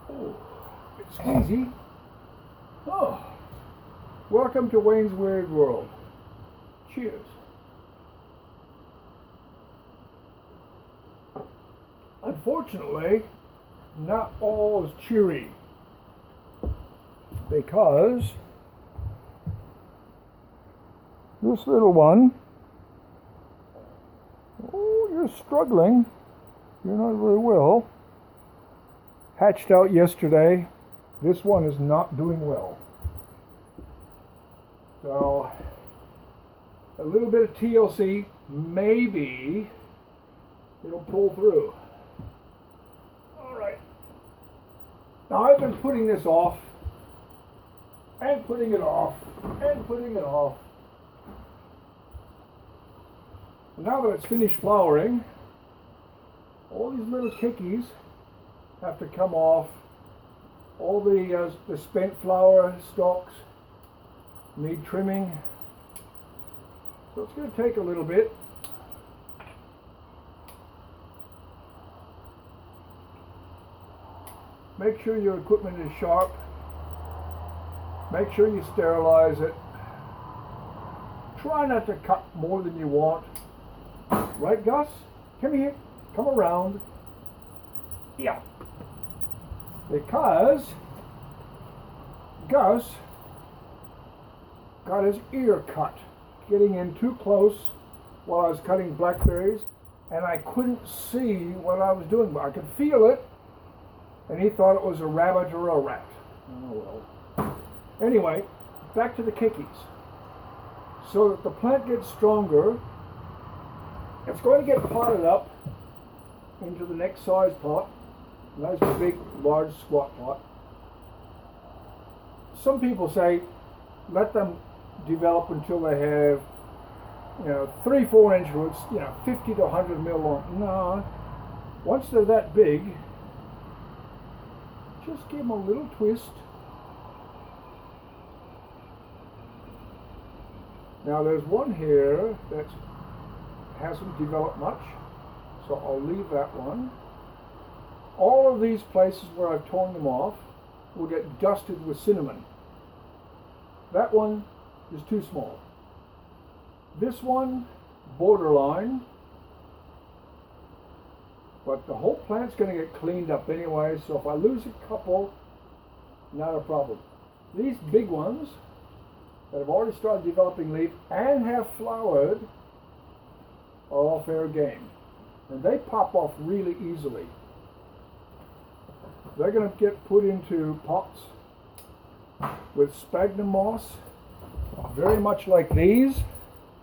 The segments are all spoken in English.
Oh, it's squeezy. Oh, welcome to Wayne's Weird World. Cheers. Unfortunately, not all is cheery, because this little one, oh, you're struggling. You're not very well. Hatched out yesterday. This one is not doing well. So, a little bit of TLC, maybe it'll pull through. Alright. Now I've been putting this off, and putting it off, and putting it off. Now that it's finished flowering, all these little keikis have to come off. All the spent flower stalks need trimming. So it's going to take a little bit. Make sure your equipment is sharp. Make sure you sterilize it. Try not to cut more than you want. Right, Gus? Come here. Come around. Yeah. Because Gus got his ear cut getting in too close while I was cutting blackberries, and I couldn't see what I was doing, but I could feel it, and he thought it was a rabbit or a rat. Oh well. Anyway, back to the keikis. So that the plant gets stronger, it's going to get potted up into the next size pot. Nice big, large, squat pot. Some people say let them develop until they have, 3-4 inch roots, 50 to 100 mil long. No, once they're that big, just give them a little twist. Now there's one here that hasn't developed much, so I'll leave that one. All of these places where I've torn them off will get dusted with cinnamon. That one is too small. This one, borderline, but the whole plant's going to get cleaned up anyway, so if I lose a couple, not a problem. These big ones that have already started developing leaf and have flowered are all fair game. And they pop off really easily. They're going to get put into pots with sphagnum moss, very much like these.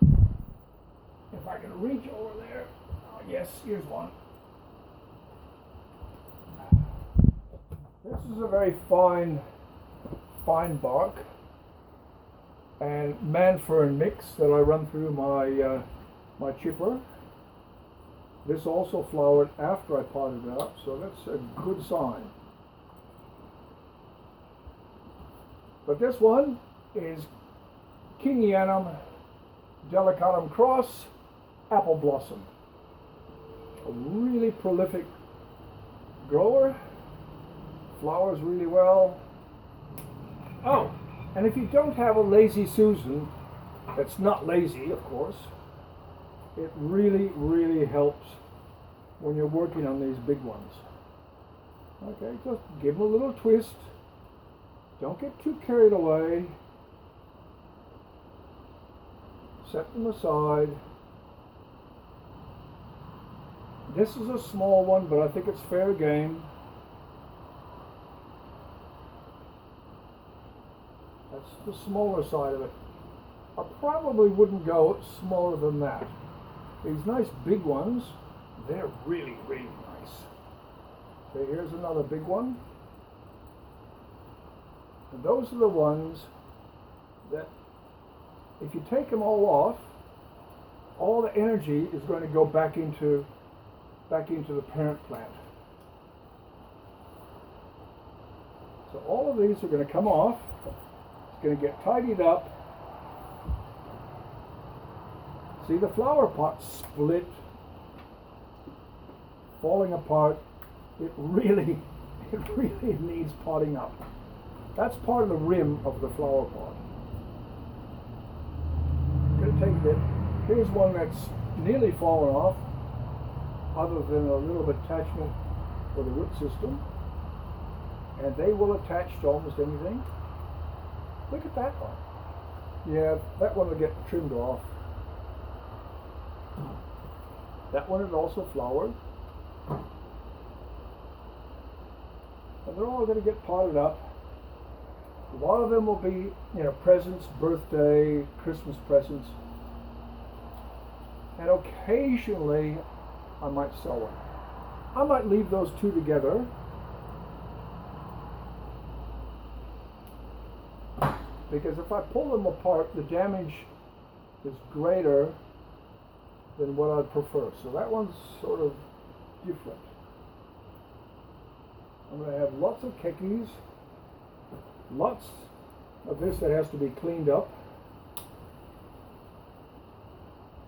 If I can reach over there. Oh, yes, here's one. This is a very fine bark and man-fern mix that I run through my chipper. This also flowered after I potted it up, so that's a good sign. But this one is Kingianum delicatum cross apple blossom. A really prolific grower, flowers really well. Oh, and if you don't have a lazy Susan, that's not lazy, of course, it really, really helps when you're working on these big ones. Okay, just give them a little twist. Don't get too carried away. Set them aside. This is a small one, but I think it's fair game. That's the smaller side of it. I probably wouldn't go smaller than that. These nice big ones, they're really, really nice. Okay, here's another big one. And those are the ones that, if you take them all off, all the energy is going to go back into the parent plant. So all of these are going to come off. It's going to get tidied up. See the flower pot split, falling apart. It really it really needs potting up. That's part of the rim of the flower pot. I'm going to take a bit. Here's one that's nearly fallen off, other than a little bit attachment for the root system. And they will attach to almost anything. Look at that one. Yeah, that one will get trimmed off. That one is also flowered. And they're all going to get potted up. A lot of them will be, presents, birthday, Christmas presents. And occasionally, I might sell one. I might leave those two together. Because if I pull them apart, the damage is greater than what I'd prefer. So that one's sort of different. I'm going to have lots of keikis, lots of this that has to be cleaned up,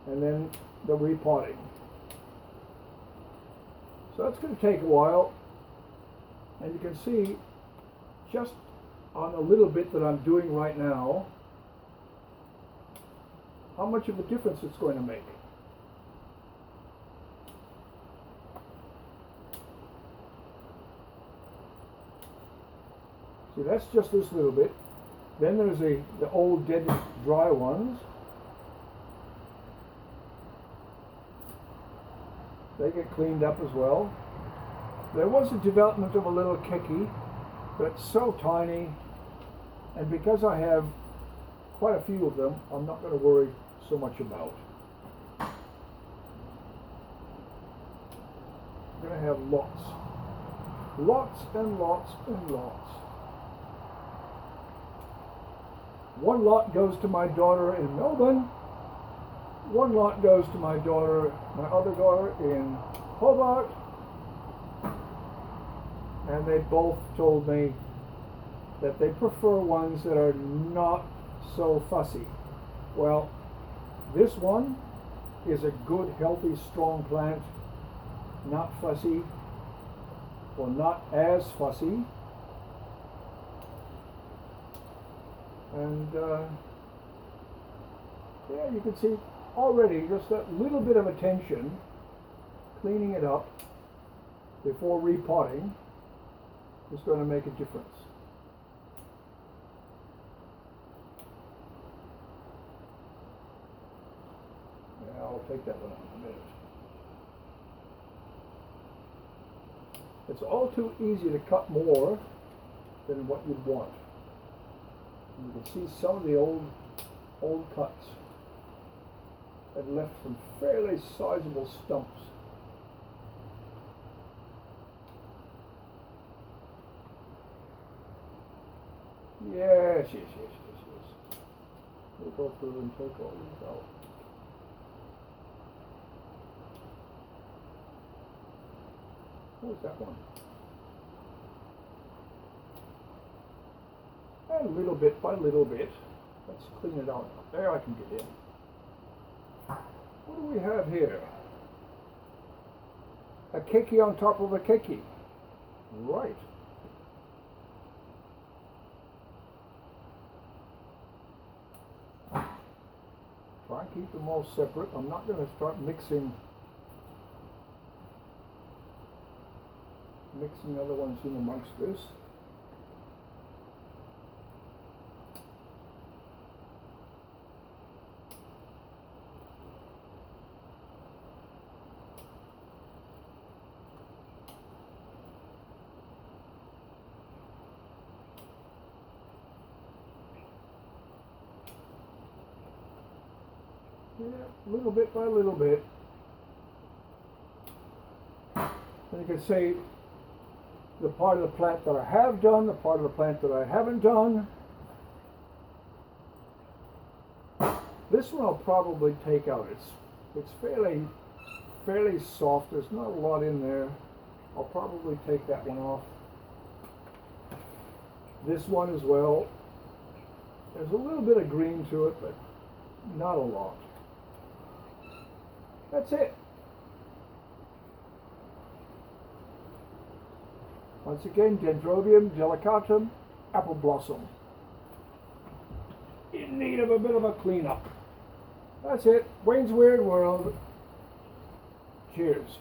and then the repotting. So that's going to take a while, and you can see just on a little bit that I'm doing right now how much of a difference it's going to make. See, that's just this little bit. Then there's the old dead dry ones. They get cleaned up as well. There was a development of a little keiki, but it's so tiny, and because I have quite a few of them, I'm not going to worry so much about. I'm going to have lots. Lots and lots and lots. One lot goes to my daughter in Melbourne. One lot goes to my other daughter in Hobart. And they both told me that they prefer ones that are not so fussy. Well, this one is a good, healthy, strong plant, not fussy, or not as fussy. And yeah, you can see already just that little bit of attention, cleaning it up before repotting, is going to make a difference. Yeah, I'll take that one out in a minute. It's all too easy to cut more than what you'd want. You can see some of the old cuts had left some fairly sizable stumps. Yes. We'll go through and take all these out. Where's that one? And little bit by little bit, let's clean it out. There I can get in. What do we have here? A keiki on top of a keiki. Right. Try and keep them all separate. I'm not going to start mixing other ones in amongst this. Yeah, little bit by little bit. And you can see the part of the plant that I have done, the part of the plant that I haven't done. This one I'll probably take out. It's fairly soft. There's not a lot in there. I'll probably take that one off. This one as well. There's a little bit of green to it, but not a lot. That's it. Once again, Dendrobium, delicatum, apple blossom. In need of a bit of a cleanup. That's it. Wayne's Weird World. Cheers.